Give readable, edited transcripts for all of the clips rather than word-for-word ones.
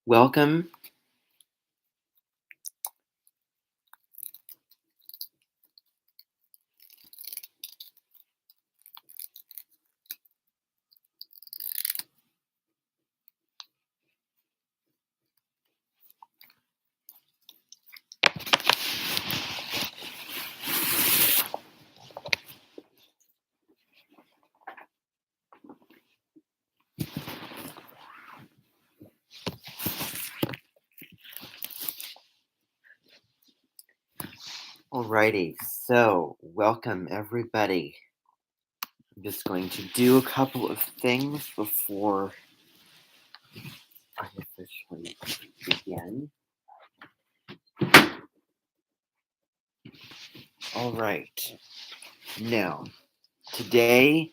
Welcome. Alrighty, so welcome everybody. I'm just going to do a couple of things before I officially begin. Alright, now, today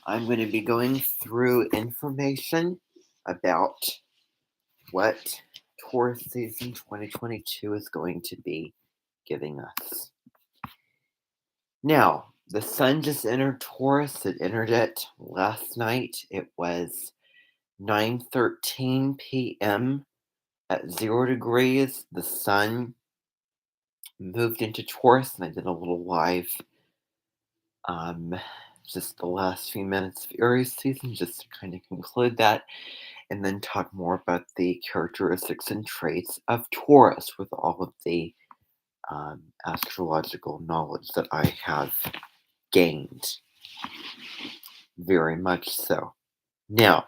I'm going to be going through information about what Taurus season 2022 is going to be giving us. Now, the sun just entered Taurus. It entered it last night. It was 9:13 p.m. at 0 degrees. The sun moved into Taurus, and I did a little live, um, just the last few minutes of Aries season, just to kind of conclude that, and then talk more about the characteristics and traits of Taurus with all of the astrological knowledge that I have gained. Very much so. Now,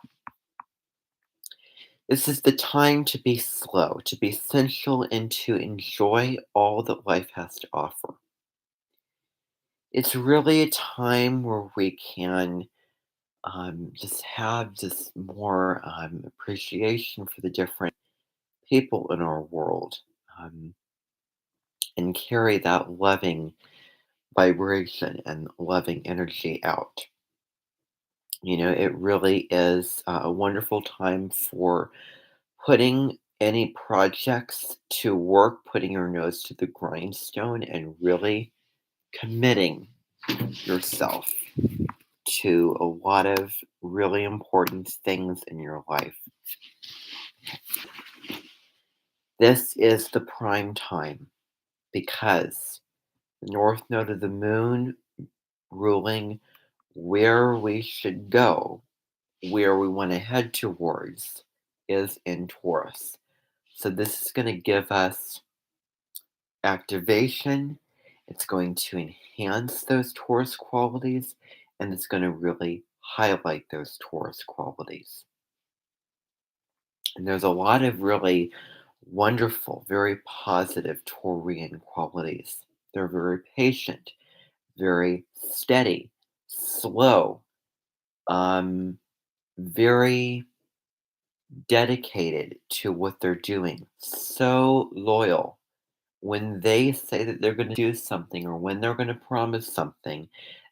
this is the time to be slow, to be sensual, and to enjoy all that life has to offer. It's really a time where we can just have just more appreciation for the different people in our world, um, and carry that loving vibration and loving energy out. It really is a wonderful time for putting any projects to work, putting your nose to the grindstone, and really committing yourself to a lot of really important things in your life. This is the prime time because the north node of the moon ruling where we should go, where we want to head towards, is in Taurus. So this is going to give us activation. It's going to enhance those Taurus qualities, and it's going to really highlight those Taurus qualities. And there's a lot of really wonderful, very positive Taurian qualities. They're very patient, very steady, slow, um, very dedicated to what they're doing, so loyal. When they say that they're going to do something or when they're going to promise something,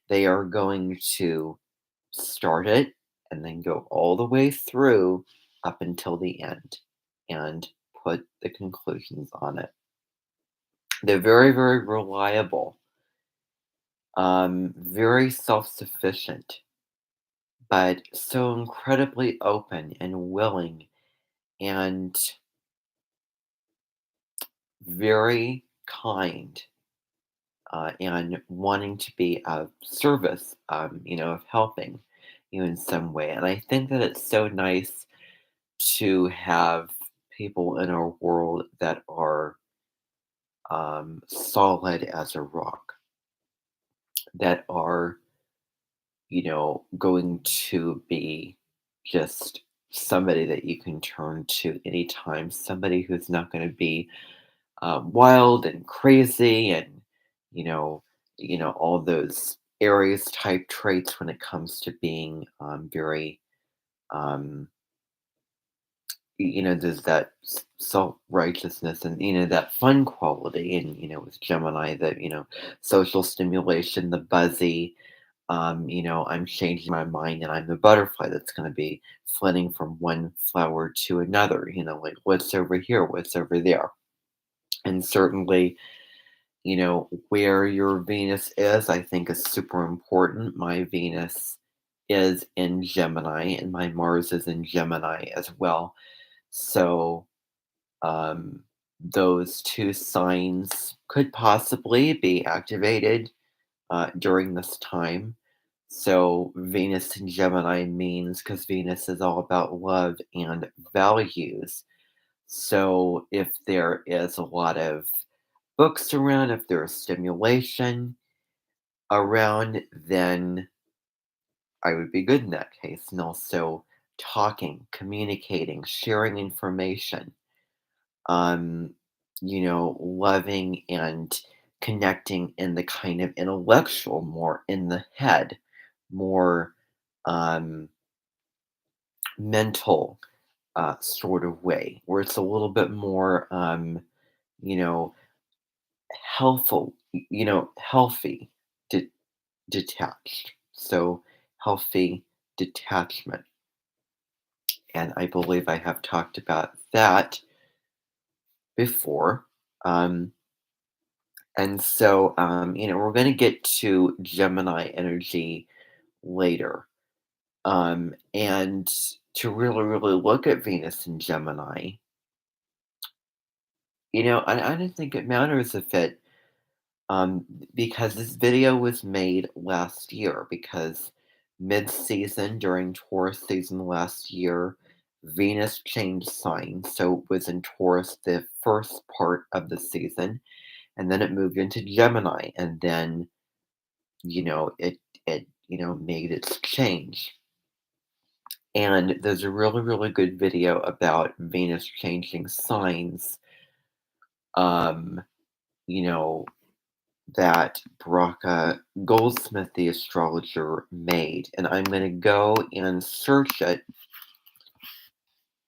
they are going to start it and then go all the way through up until the end and put the conclusions on it. They're very, very reliable, very self sufficient, but so incredibly open and willing and very kind, and wanting to be of service, of helping you in some way. And I think that it's so nice to have people in our world that are solid as a rock, that are, going to be just somebody that you can turn to anytime, somebody who's not going to be wild and crazy and you know all those Aries type traits when it comes to being very um, there's that self-righteousness and that fun quality, and with Gemini, that social stimulation, the buzzy, I'm changing my mind and I'm the butterfly that's going to be flitting from one flower to another, like what's over here, what's over there. And certainly, where your Venus is, I think is super important. My Venus is in Gemini and my Mars is in Gemini as well. So, um, those two signs could possibly be activated during this time. So, Venus in Gemini means because Venus is all about love and values. So, if there is a lot of books around, if there's stimulation around, then I would be good in that case. And also talking, communicating, sharing information, um, loving and connecting in the kind of intellectual, more in the head, more um, mental sort of way, where it's a little bit more, you know, helpful, healthy, de- detached. So, healthy detachment. And I believe I have talked about that before. Um, we're going to get to Gemini energy later. And to really, really look at Venus in Gemini, I don't think it matters if um, because this video was made last year, because mid-season during Taurus season last year, Venus changed signs, so it was in Taurus the first part of the season, and then it moved into Gemini, and then it made its change. And there's a really, really good video about Venus changing signs, um, you know, that Baraka Goldsmith, the astrologer, made. And I'm going to go and search it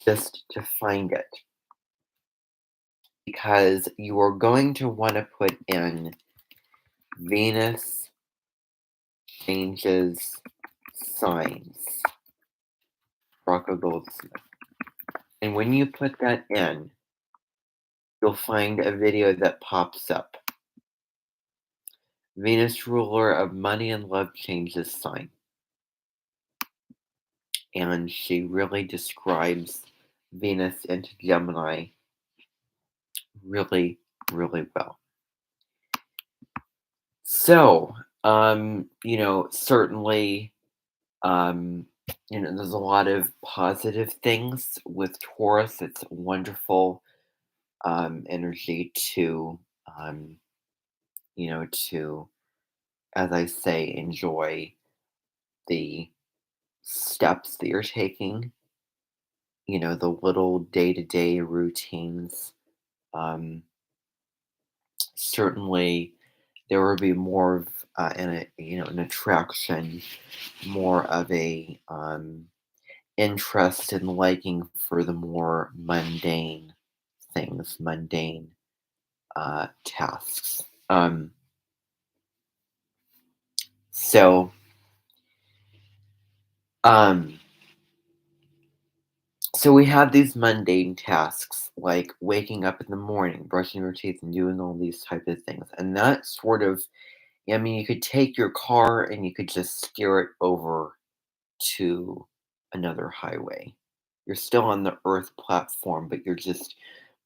just to find it, because you are going to want to put in Venus changes signs, Baraka Goldsmith. And when you put that in, you'll find a video that pops up. Venus, ruler of money and love, changes sign. And she really describes Venus into Gemini really, really well. So, certainly, um, there's a lot of positive things with Taurus. It's wonderful energy um, to, as I say, enjoy the steps that you're taking, the little day to day routines. Um, Certainly, there will be more of an attraction, more of a interest and liking for the more mundane things, mundane tasks. So, um, so we have these mundane tasks like waking up in the morning, brushing your teeth, and doing all these type of things, and that sort of, I mean, you could take your car and you could just steer it over to another highway. You're still on the Earth platform, but you're just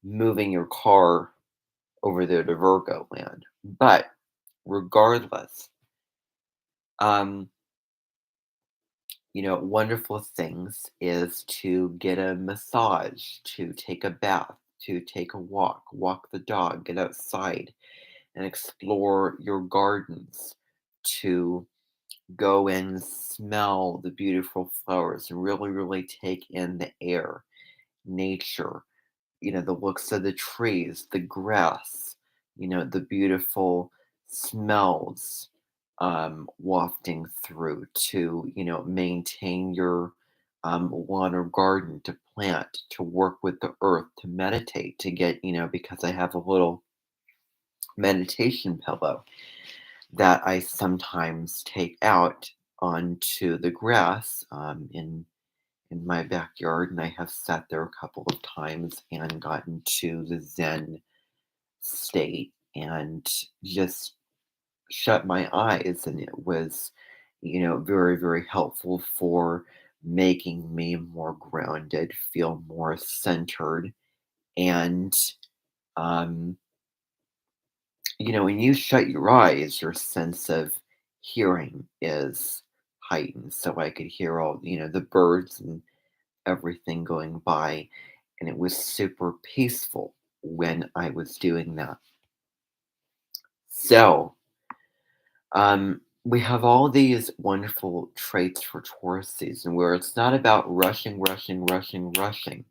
moving your car over there to Virgo land. But regardless, um, wonderful things is to get a massage, to take a bath, to take a walk the dog, get outside and explore your gardens, to go and smell the beautiful flowers and really, really take in the air, nature, the looks of the trees, the grass, the beautiful smells wafting through, to, maintain your lawn or garden, to plant, to work with the earth, to meditate, to get, because I have a little meditation pillow that I sometimes take out onto the grass in my backyard, and I have sat there a couple of times and gotten to the Zen state and just shut my eyes, and it was, very, very helpful for making me more grounded, feel more centered. And, um, when you shut your eyes, your sense of hearing is heightened. So I could hear all, the birds and everything going by. And it was super peaceful when I was doing that. So, we have all these wonderful traits for Taurus season where it's not about rushing, rushing, rushing, rushing.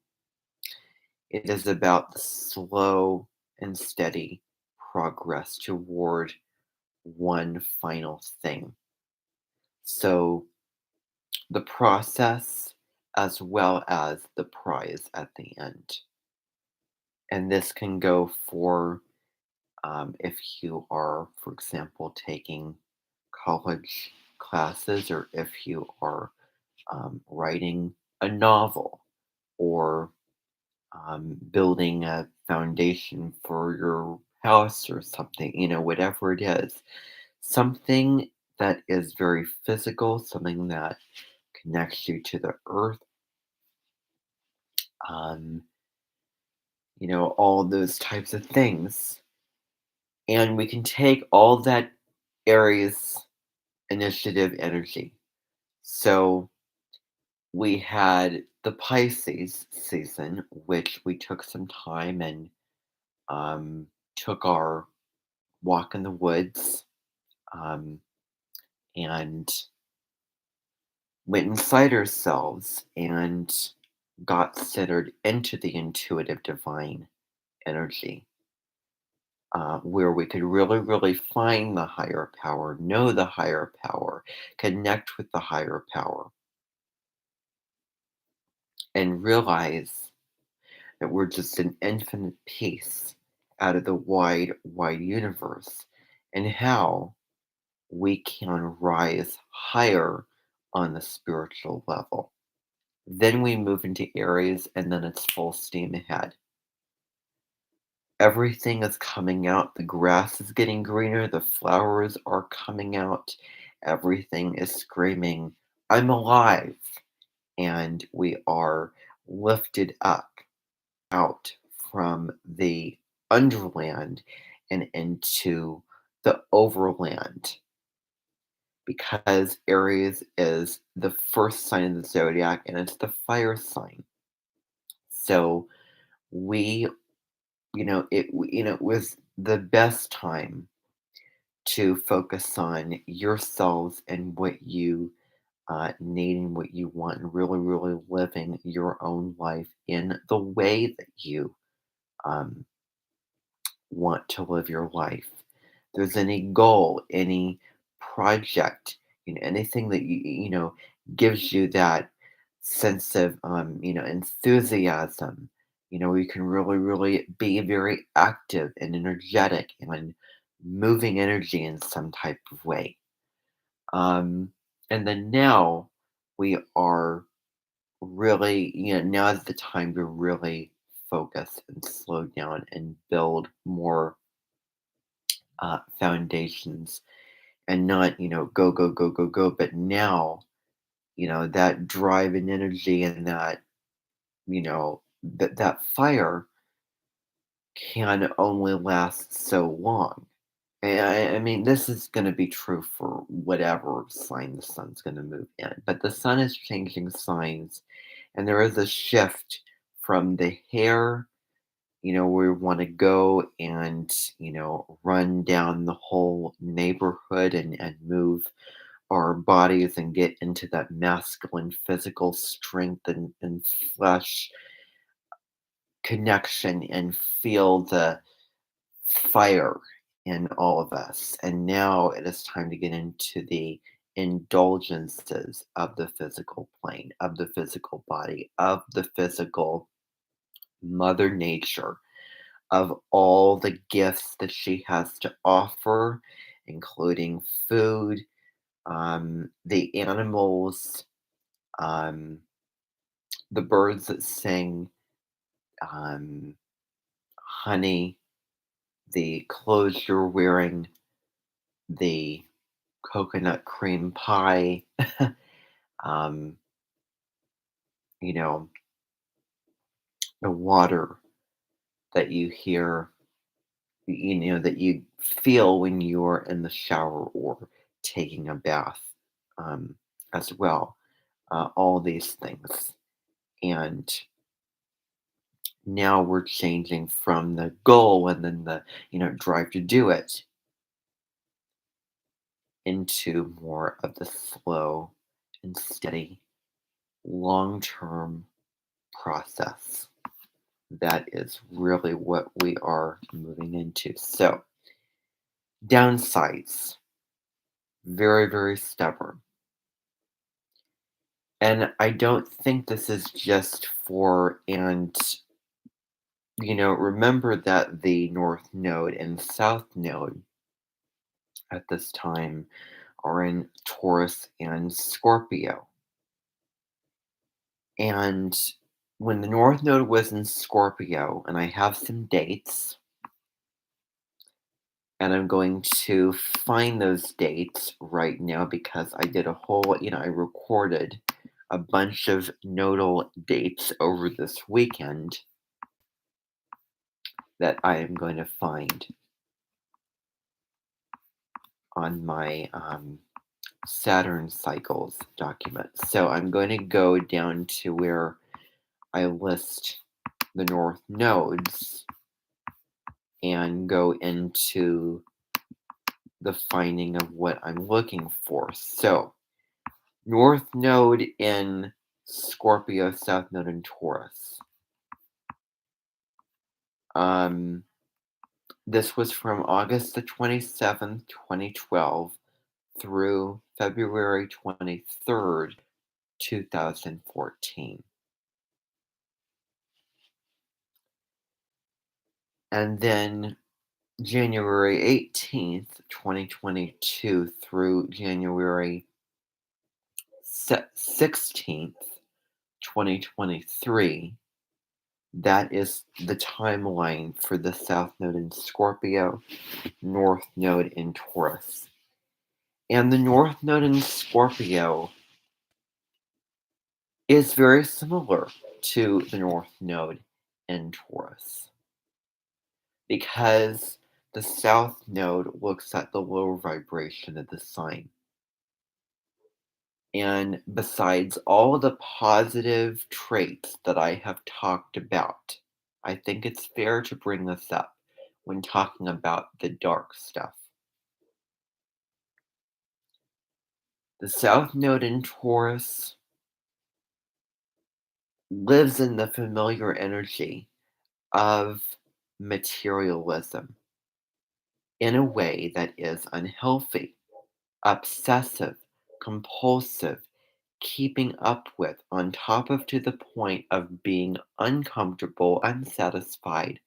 It is about the slow and steady progress toward one final thing. So, the process as well as the prize at the end. And this can go for if you are, for example, taking college classes or if you are writing a novel or building a foundation for your house or something, whatever it is. Something that is very physical, something that connects you to the earth, um, all those types of things. And we can take all that Aries initiative energy. So we had the Pisces season, which we took some time and um, took our walk in the woods um, and went inside ourselves and got centered into the intuitive divine energy, where we could really, really find the higher power, know the higher power, connect with the higher power, and realize that we're just an infinite piece out of the wide, wide universe, and how we can rise higher on the spiritual level. Then we move into Aries, and then it's full steam ahead. Everything is coming out. The grass is getting greener. The flowers are coming out. Everything is screaming, I'm alive. And we are lifted up out from the underland and into the overland because Aries is the first sign of the zodiac and it's the fire sign. So we, it was the best time to focus on yourselves and what you need and what you want and really, really living your own life in the way that you um, want to live your life. There's any goal, any project, anything that gives you that sense of enthusiasm. You can really, really be very active and energetic and moving energy in some type of way. And then now we are really, now is the time to really focus and slow down and build more foundations and not, go, go, go, go, go. But now, that drive and energy and that, that fire can only last so long. I mean, this is going to be true for whatever sign the sun's going to move in, but the sun is changing signs, and there is a shift from the hair, where we want to go and, run down the whole neighborhood and move our bodies and get into that masculine physical strength and flesh connection and feel the fire in all of us. And now it is time to get into the indulgences of the physical plane, of the physical body, of the physical mother nature, of all the gifts that she has to offer, including food, the animals, um, the birds that sing, um, honey, the clothes you're wearing, the coconut cream pie, um, you know, the water that you hear, that you feel when you're in the shower or taking a bath, um, as well. All these things. And now we're changing from the goal and then the, drive to do it into more of the slow and steady, long term process. That is really what we are moving into. So, downsides, very, very stubborn. And I don't think this is just remember that the North Node and South Node at this time are in Taurus and Scorpio. And when the North Node was in Scorpio, and I have some dates, and I'm going to find those dates right now because I did a whole, I recorded a bunch of nodal dates over this weekend that I am going to find on my Saturn cycles document. So I'm going to go down to where I list the North nodes and go into the finding of what I'm looking for. So, North node in Scorpio, South node in Taurus. Um, this was from August the 27th, 2012 through February 23rd, 2014. And then January 18th, 2022 through January 16th, 2023. That is the timeline for the South Node in Scorpio, North Node in Taurus. And the North Node in Scorpio is very similar to the North Node in Taurus because the South Node looks at the lower vibration of the sign. And besides all the positive traits that I have talked about, I think it's fair to bring this up when talking about the dark stuff. The South Node in Taurus lives in the familiar energy of materialism in a way that is unhealthy, obsessive, compulsive, keeping up with, on top of to the point of being uncomfortable, unsatisfied,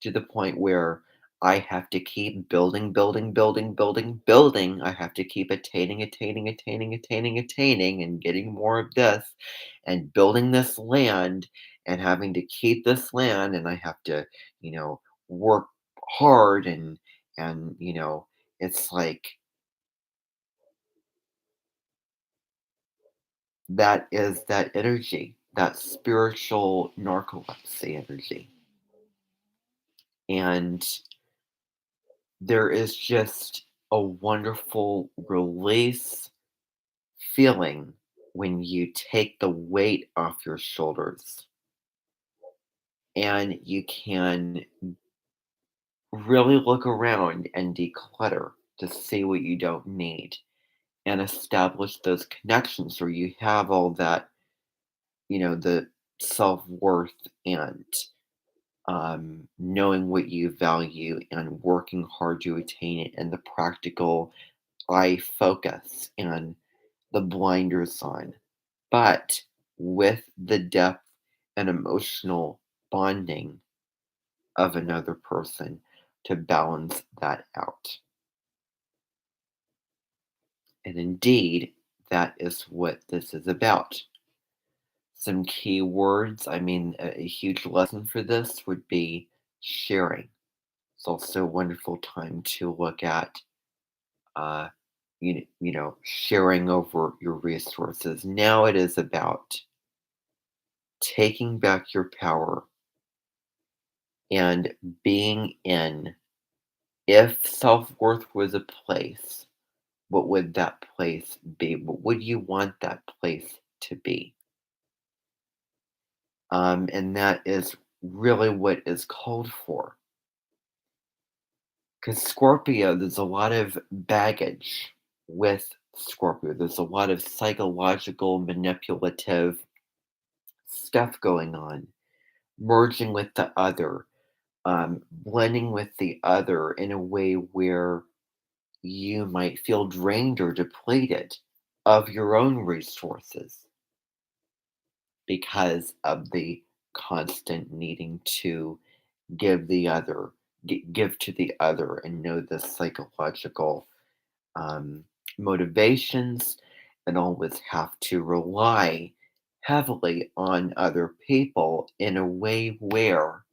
to the point where I have to keep building, building, building, building, building. I have to keep attaining, attaining, attaining, attaining, attaining, and getting more of this, and building this land, and having to keep this land, and I have to, work hard, and it's like that is that energy, that spiritual narcolepsy energy. And there is just a wonderful release feeling when you take the weight off your shoulders and you can really look around and declutter to see what you don't need and establish those connections where you have all that, the self worth and knowing what you value and working hard to attain it, and the practical eye focus and the blinders on, but with the depth and emotional bonding of another person to balance that out. And indeed, that is what this is about. Some key words, a huge lesson for this would be sharing. It's also a wonderful time to look at, uh, sharing over your resources. Now it is about taking back your power and being in. If self worth was a place, what would that place be? What would you want that place to be? And that is really what is called for. Because Scorpio, there's a lot of baggage with Scorpio. There's a lot of psychological, manipulative stuff going on, merging with the other, blending with the other in a way where you might feel drained or depleted of your own resources because of the constant needing to give the other, give to the other, and know the psychological um, motivations, and always have to rely heavily on other people in a way where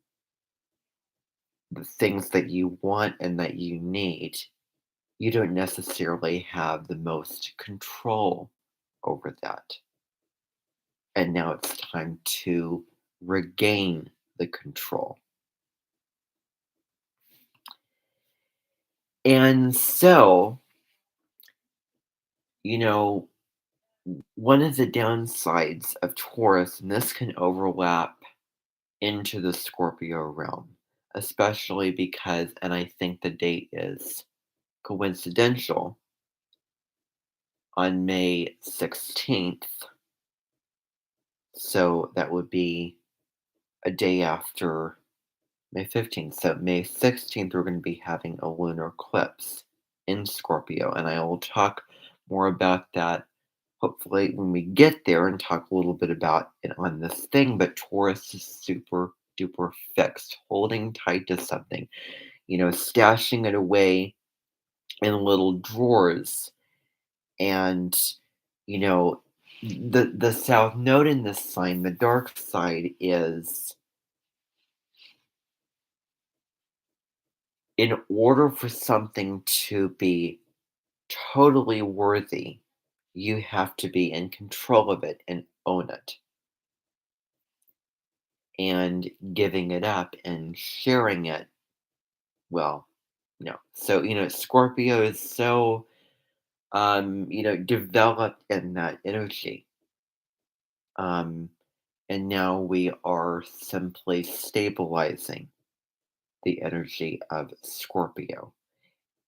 the things that you want and that you need, you don't necessarily have the most control over that. And now it's time to regain the control. And so, you know, one of the downsides of Taurus, and this can overlap into the Scorpio realm, especially because, and I think the date is coincidental, on May 16th. So that would be a day after May 15th. So May 16th, we're going to be having a lunar eclipse in Scorpio. And I will talk more about that hopefully when we get there and talk a little bit about it on this thing. But Taurus is super duper fixed, holding tight to something, stashing it away in little drawers. And, you know, the South Node in this sign, the dark side, is in order for something to be totally worthy, you have to be in control of it and own it. And giving it up and sharing it, well, no. So, Scorpio is so, developed in that energy. Um, and now we are simply stabilizing the energy of Scorpio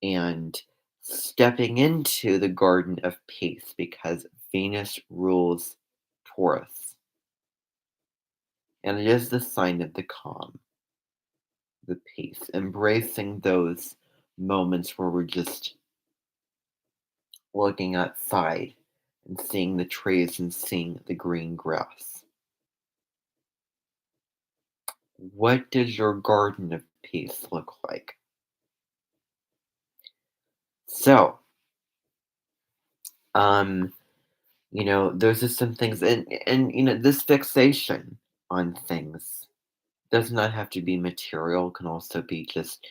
and stepping into the garden of peace because Venus rules Taurus. And it is the sign of the calm, the peace, embracing those moments where we're just looking outside and seeing the trees and seeing the green grass. What does your garden of peace look like? So, um, those are some things, and this fixation on things does not have to be material. Can also be just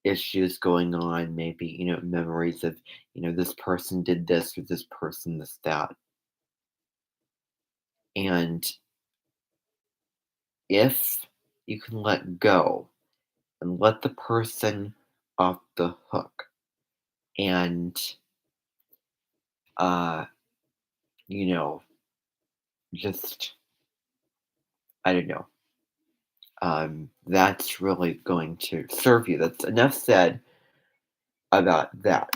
issues going on, maybe memories of this person did this or this person this that. And if you can let go and let the person off the hook and uh you know just, I don't know, that's really going to serve you. That's enough said about that.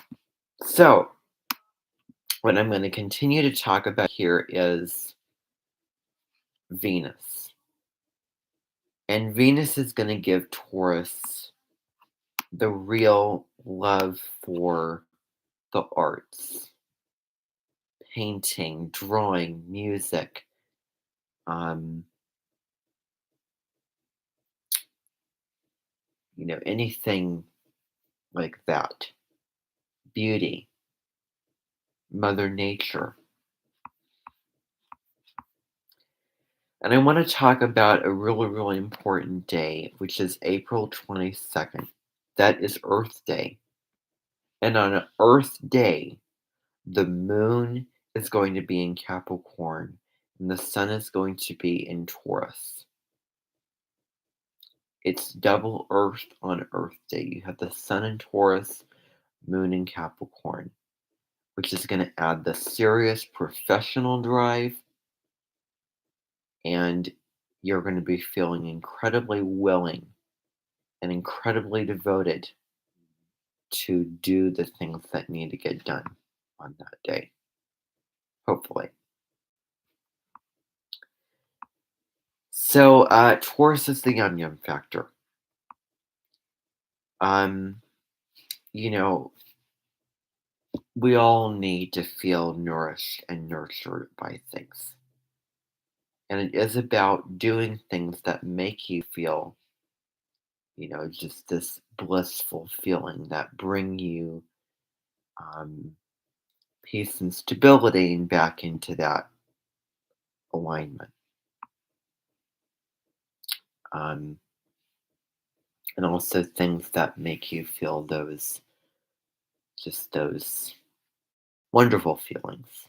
So what I'm going to continue to talk about here is Venus. And Venus is going to give Taurus the real love for the arts, painting, drawing, music, um, anything like that. Beauty, Mother Nature. And I want to talk about a really, really important day, which is April 22nd. That is Earth Day. And on Earth Day, the moon is going to be in Capricorn, And the sun is going to be in Taurus. It's double Earth on Earth Day. You have the sun in Taurus, moon in Capricorn, which is going to add the serious professional drive, and you're going to be feeling incredibly willing and incredibly devoted to do the things that need to get done on that day, hopefully. So, Taurus is the yum yum factor. Um, you know, we all need to feel nourished and nurtured by things. And it is about doing things that make you feel, just this blissful feeling that bring you um, peace and stability and back into that alignment. Um, and also things that make you feel those wonderful feelings.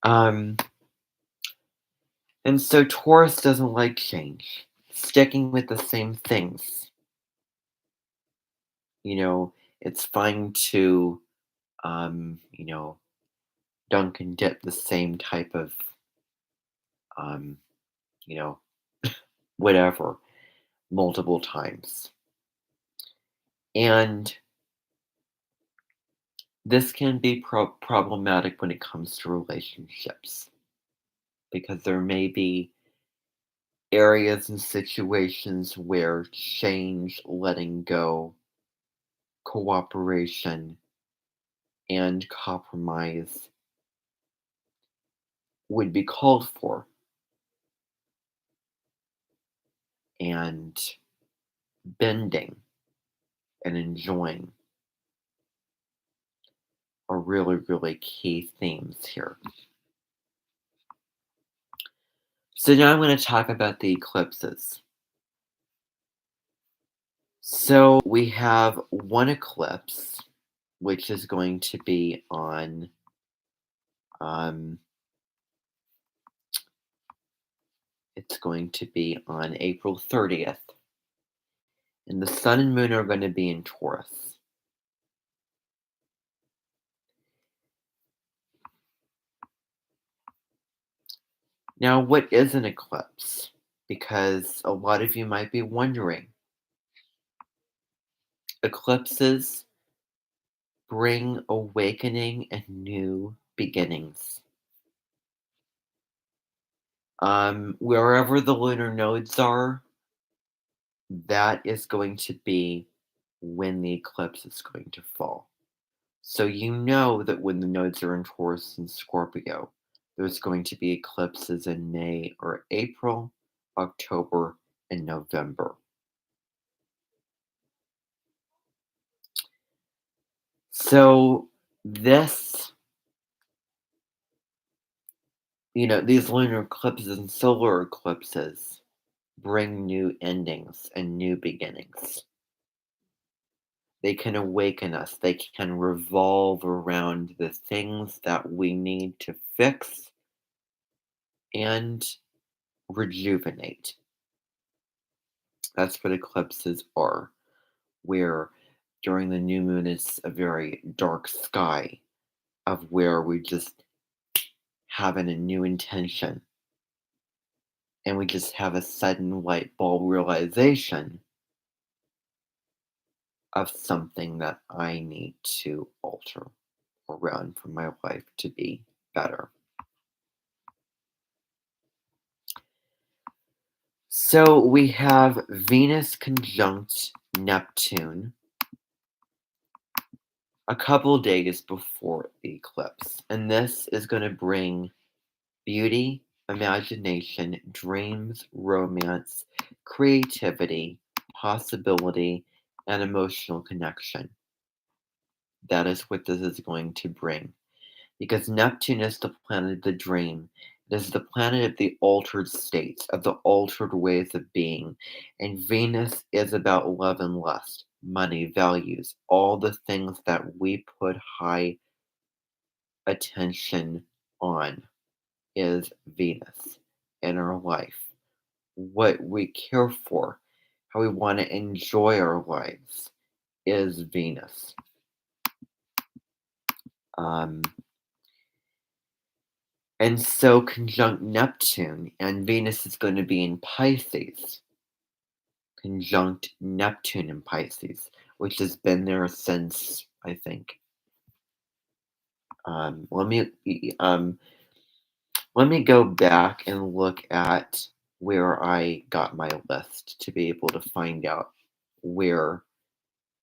Um, and so Taurus doesn't like change, sticking with the same things. You know, it's fine to, um, you know, dunk and dip the same type of, um, you know, whatever, multiple times. And this can be problematic when it comes to relationships because there may be areas and situations where change, letting go, cooperation, and compromise would be called for. And bending and enjoying are really, really key themes here. So now I'm going to talk about the eclipses. So we have one eclipse, which is going to be on um, it's going to be on April 30th. And the sun and moon are going to be in Taurus. Now, what is an eclipse? Because a lot of you might be wondering. Eclipses bring awakening and new beginnings. Wherever the lunar nodes are, that is going to be when the eclipse is going to fall. So you know that when the nodes are in Taurus and Scorpio, there's going to be eclipses in May or April, October, and November. So this, these lunar eclipses and solar eclipses bring new endings and new beginnings. They can awaken us. They can revolve around the things that we need to fix and rejuvenate. That's what eclipses are, where during the new moon it's a very dark sky of where we just having a new intention and we just have a sudden light bulb realization of something that I need to alter around for my life to be better. So we have Venus conjunct Neptune a couple days before the eclipse. And this is going to bring beauty, imagination, dreams, romance, creativity, possibility, and emotional connection. That is what this is going to bring. Because Neptune is the planet of the dream. It is the planet of the altered states, of the altered ways of being. And Venus is about love and lust, money, values, all the things that we put high attention on is Venus in our life. What we care for, how we want to enjoy our lives is Venus. Um, and so, conjunct Neptune, and Venus is going to be in Pisces. Conjunct Neptune in Pisces, which has been there since, I think. Um, let me um, let me go back and look at where I got my list to be able to find out where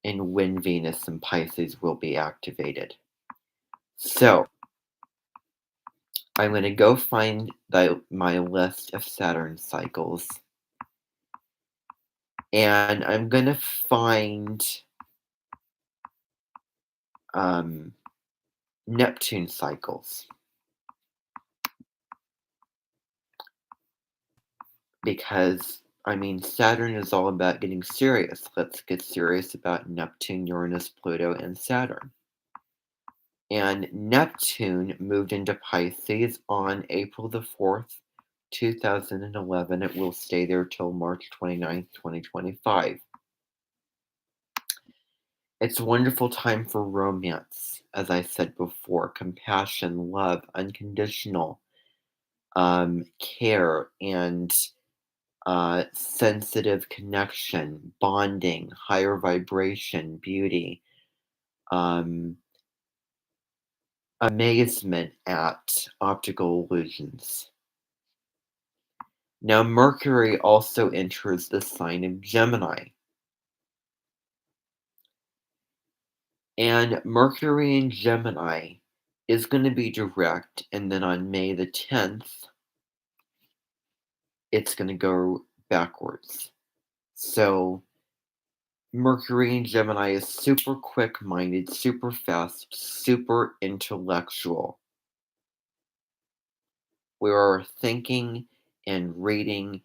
and when Venus and Pisces will be activated. So I'm going to go find my list of Saturn cycles, and I'm going to find um, Neptune cycles, because I mean, Saturn is all about getting serious. Let's get serious about Neptune, Uranus, Pluto, and Saturn. And Neptune moved into Pisces on April the 4th, 2011. It will stay there till March 29th, 2025. It's a wonderful time for romance, as I said before, compassion, love, unconditional care, and sensitive connection, bonding, higher vibration, beauty, um, amazement at optical illusions. Now, Mercury also enters the sign of Gemini. And Mercury in Gemini is going to be direct, and then on May the 10th, it's going to go backwards. So, Mercury in Gemini is super quick minded, super fast, super intellectual. Where our thinking and reading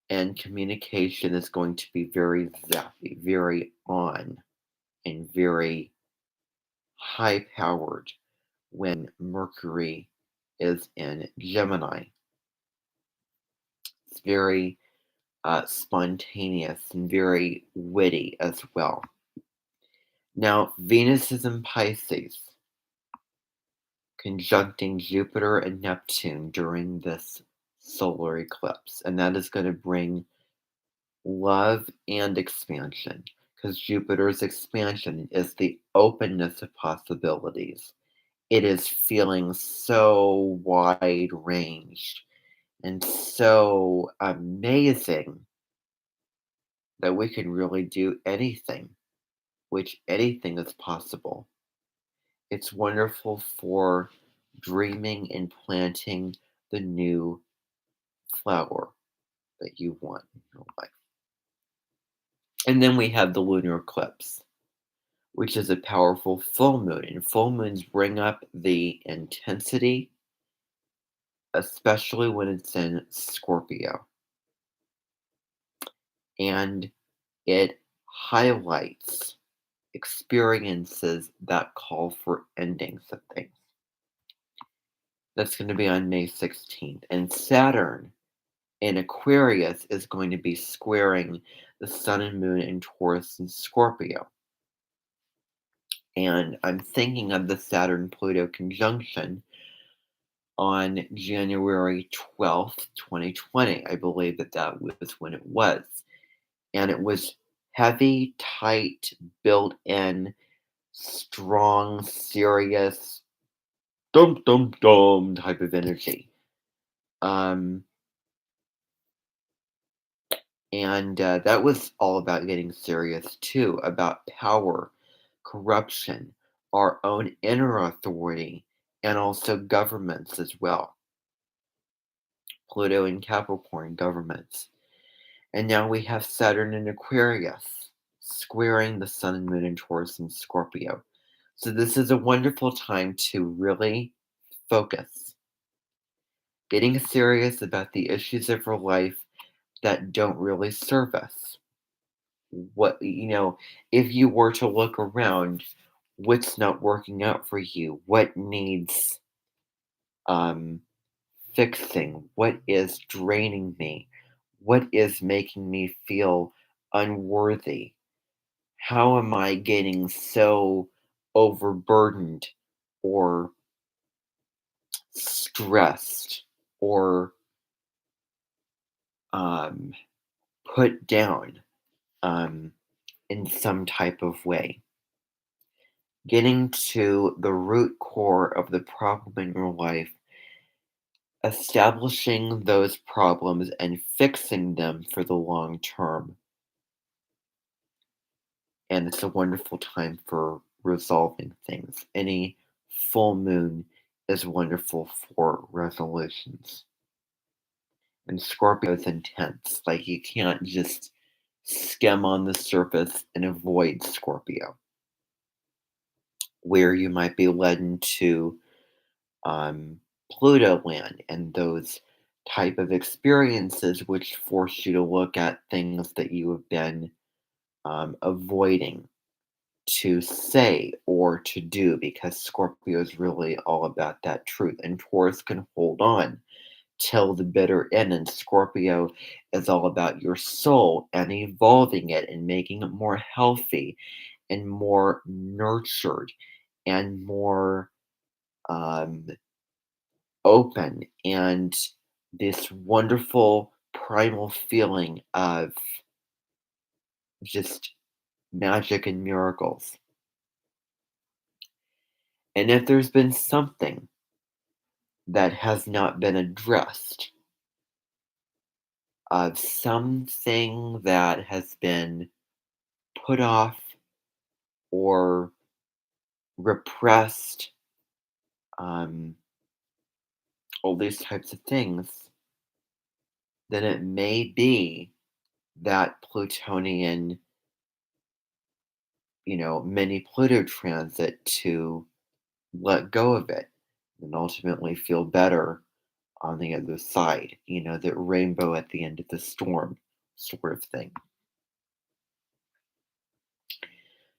and communication is going to be very zappy, very on, and very high powered when Mercury is in Gemini. It's very spontaneous and very witty as well. Now, Venus is in Pisces, conjuncting Jupiter and Neptune during this solar eclipse, and that is going to bring love and expansion, because Jupiter's expansion is the openness of possibilities. It is feeling so wide ranged and so amazing that we can really do anything, which anything is possible. It's wonderful for dreaming and planting the new flower that you want in your life. And then we have the lunar eclipse, which is a powerful full moon. And full moons bring up the intensity, especially when it's in Scorpio. And it highlights experiences that call for endings of things. That's going to be on May 16th. And Saturn in Aquarius is going to be squaring the Sun and Moon in Taurus and Scorpio. And I'm thinking of the Saturn Pluto conjunction on January 12th, 2020. I believe that was when it was. And it was heavy, tight, built in, strong, serious, dum dum dum type of energy. And that was all about getting serious too, about power, corruption, our own inner authority, and also governments as well. Pluto and Capricorn governments. And now we have Saturn in Aquarius, squaring the Sun and Moon in Taurus and Scorpio. So this is a wonderful time to really focus, getting serious about the issues of our life that don't really serve us. If you were to look around, what's not working out for you? What needs um, fixing? What is draining me? What is making me feel unworthy? How am I getting so overburdened or stressed or um, put down um, in some type of way? Getting to the root core of the problem in your life, establishing those problems and fixing them for the long term. And it's a wonderful time for resolving things. Any full moon is wonderful for resolutions. And Scorpio is intense. Like you can't just skim on the surface and avoid Scorpio. Where you might be led into um, Pluto land and those type of experiences which force you to look at things that you have been avoiding to say or to do, because Scorpio is really all about that truth, and Taurus can hold on till the bitter end, and Scorpio is all about your soul and evolving it and making it more healthy and more nurtured and more um, open, and this wonderful primal feeling of just magic and miracles. And if there's been something that has not been addressed, of something that has been put off or repressed, um, all these types of things, then it may be that Plutonian, mini Pluto transit to let go of it and ultimately feel better on the other side, the rainbow at the end of the storm sort of thing.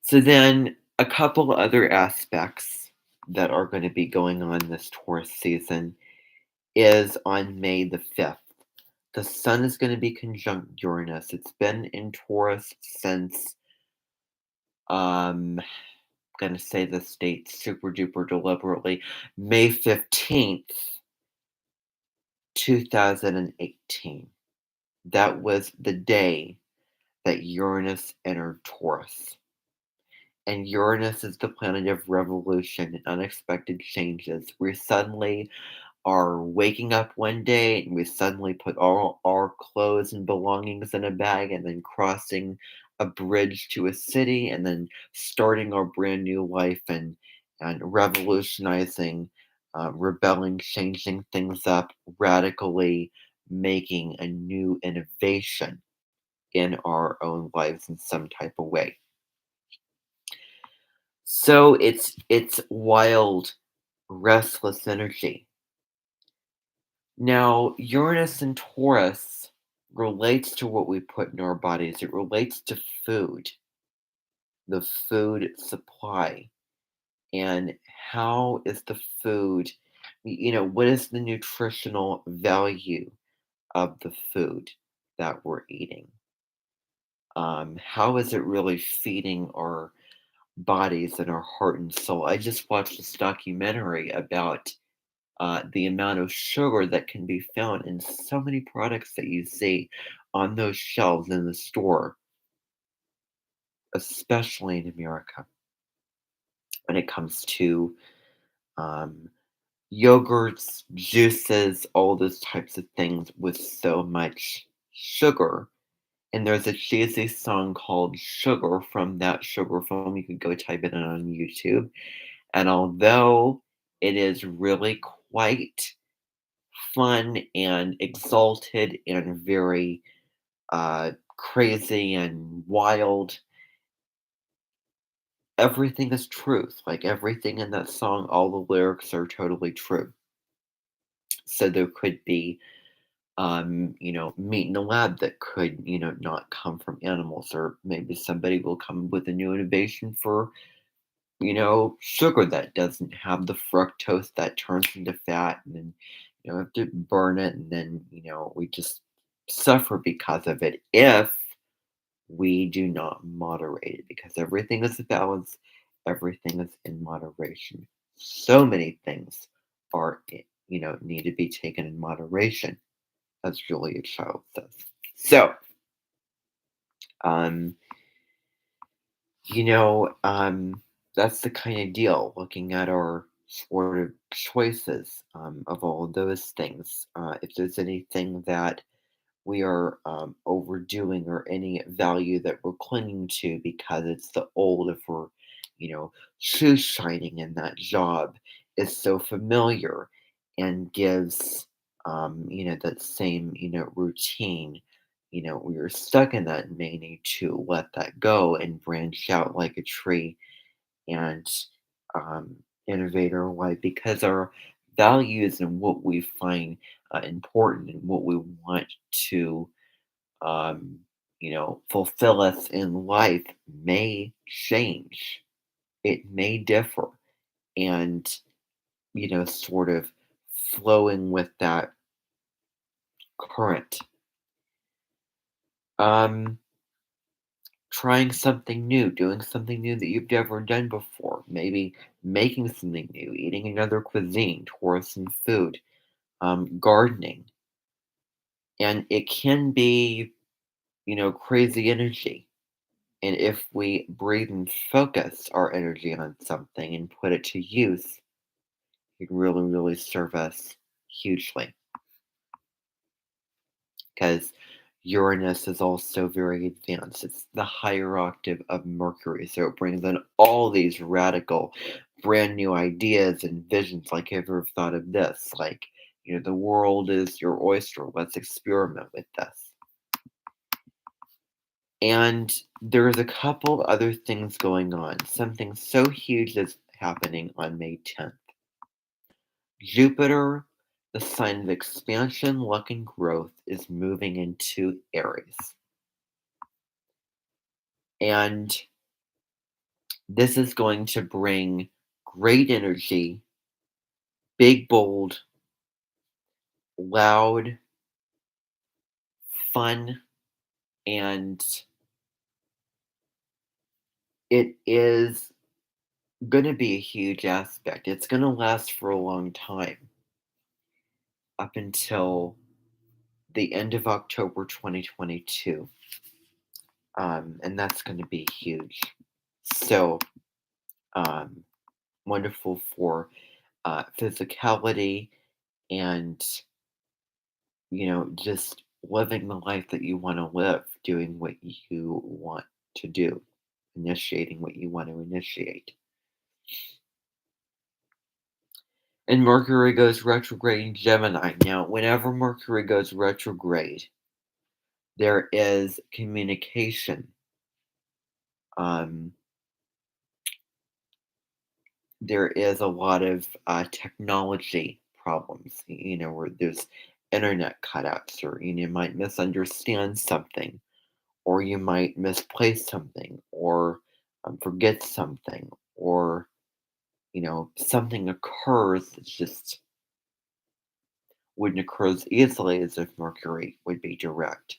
So then a couple other aspects that are going to be going on this Taurus season is on May the 5th. The sun is going to be conjunct Uranus. It's been in Taurus since I'm going to say this date super duper deliberately, May 15th, 2018. That was the day that Uranus entered Taurus. And Uranus is the planet of revolution and unexpected changes. We suddenly are waking up one day and we suddenly put all our clothes and belongings in a bag and then crossing a bridge to a city and then starting our brand new life and revolutionizing, rebelling, changing things up, radically making a new innovation in our own lives in some type of way. So it's wild, restless energy. Now, Uranus and Taurus relates to what we put in our bodies. It relates to food, the food supply, and how is the food, what is the nutritional value of the food that we're eating? How is it really feeding our bodies and our heart and soul? I just watched this documentary about the amount of sugar that can be found in so many products that you see on those shelves in the store, especially in America, when it comes to um, yogurts, juices, all those types of things with so much sugar. And there's a cheesy song called Sugar from that sugar film. You can go type it in on YouTube. And although it is really quite fun and exalted and very crazy and wild, everything is truth. Like everything in that song, all the lyrics are totally true. So there could be, meat in a lab that could, not come from animals, or maybe somebody will come with a new innovation for sugar that doesn't have the fructose that turns into fat, and then, we have to burn it, and then, we just suffer because of it if we do not moderate it, because everything is a balance, everything is in moderation. So many things need to be taken in moderation, as Julia Child says. So, um, You know, that's the kind of deal, looking at our sort of choices of all of those things. If there's anything that we are overdoing, or any value that we're clinging to because it's the old, if we're, shoe shining in that job is so familiar and gives, that same, routine. We are stuck in that and may need to let that go and branch out like a tree and um, innovate our life, because our values and what we find important and what we want to um, fulfill us in life may change. It may differ. And, sort of flowing with that current. Um, Trying something new, doing something new that you've never done before, maybe making something new, eating another cuisine, Taurus and food, gardening. And it can be, crazy energy. And if we breathe and focus our energy on something and put it to use, it can really, really serve us hugely. Because Uranus is also very advanced. It's the higher octave of Mercury. So it brings in all these radical, brand new ideas and visions. Like, have you ever thought of this? Like, the world is your oyster. Let's experiment with this. And there's a couple other things going on. Something so huge is happening on May 10th. Jupiter, the sign of expansion, luck, and growth, is moving into Aries. And this is going to bring great energy, big, bold, loud, fun, and it is going to be a huge aspect. It's going to last for a long time, up until the end of October 2022. And that's going to be huge. So, um, wonderful for physicality and, just living the life that you want to live, doing what you want to do, initiating what you want to initiate. And Mercury goes retrograde in Gemini. Now, whenever Mercury goes retrograde, there is communication. Um, there is a lot of technology problems, where there's internet cutouts, or you might misunderstand something, or you might misplace something, or forget something, or something occurs that just wouldn't occur as easily as if Mercury would be direct.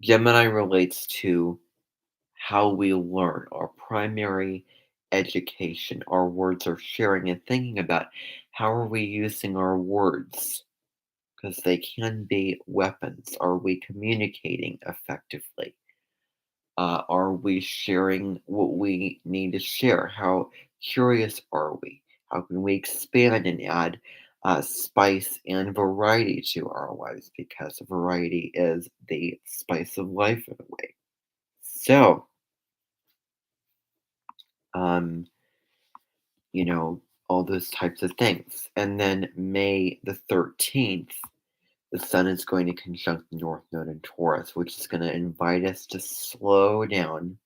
Gemini relates to how we learn, our primary education, our words, are sharing and thinking about how are we using our words, because they can be weapons. Are we communicating effectively? Are we sharing what we need to share? How curious are we? How can we expand and add spice and variety to our lives? Because variety is the spice of life in a way. So, um, all those types of things. And then May the 13th, the sun is going to conjunct the North Node in Taurus, which is going to invite us to slow down,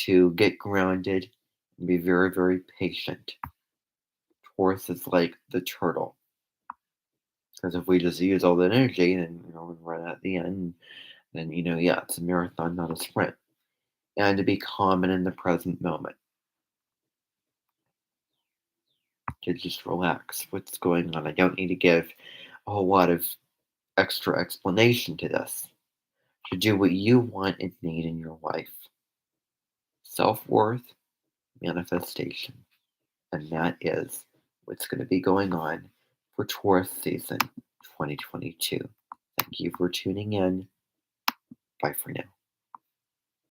to get grounded, and be very, very patient. Taurus is like the turtle. Because if we just use all that energy, then we run out at the end. Then yeah, it's a marathon, not a sprint. and to be calm and in the present moment, to just relax. What's going on? I don't need to give a whole lot of extra explanation to this. To do what you want and need in your life. Self worth, manifestation. And that is what's going to be going on for Taurus season 2022. Thank you for tuning in. Bye for now.